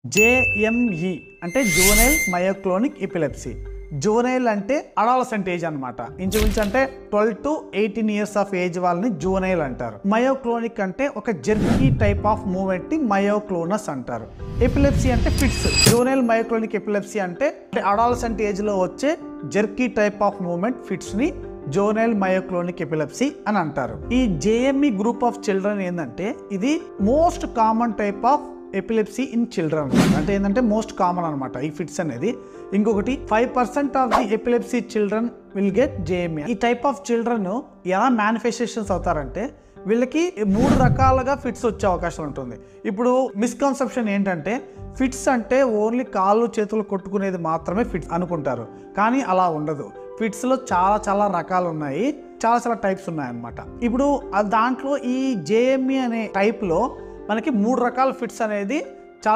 JME అంటే juvenile myoclonic epilepsy. Juvenile అంటే adolescent age అనమాట. ఇంచుమించు అంటే 12 to 18 years ఆఫ్ ఏజ్ వాళ్ళని జువెనైల్ అంటారు. మయోక్లోనిక్ అంటే ఒక జెర్కీ టైప్ ఆఫ్ మూవ్మెంట్ ని మయోక్లోనస్ అంటారు. ఎపిలెప్సీ అంటే ఫిట్స్. జువెనైల్ మయోక్లోనిక్ ఎపిలెప్సీ అంటే అడాలసెంట్ ఏజ్ లో వచ్చే jerky type of movement fits ని జువెనైల్ మయోక్లోనిక్ ఎపిలెప్సీ అని అంటారు. ఈ JME గ్రూప్ ఆఫ్ చిల్డ్రన్ ఏంటంటే ఇది most common type of epilepsy in children. అంటే ఏంటంటే మోస్ట్ కామన్ అనమాట ఈ ఫిట్స్ అనేది. ఇంకొకటి 5% of the epilepsy children will get JME. ఈ టైప్ ఆఫ్ చిల్డ్రన్ ఎలా మేనిఫెస్టేషన్స్ అవుతారంటే వీళ్ళకి 3 రకాలుగా ఫిట్స్ వచ్చే అవకాశం ఉంటుంది. ఇప్పుడు మిస్కన్సెప్షన్ ఏంటంటే ఫిట్స్ అంటే ఓన్లీ కాళ్ళు చేతులు కొట్టుకునేది మాత్రమే ఫిట్స్ అనుకుంటారు. కానీ అలా ఉండదు. ఫిట్స్లో చాలా రకాలు ఉన్నాయి, చాలా టైప్స్ ఉన్నాయన్నమాట. ఇప్పుడు దాంట్లో ఈ JME అనే టైప్లో మనకి 3 రకాల ఫిట్స్ అనేది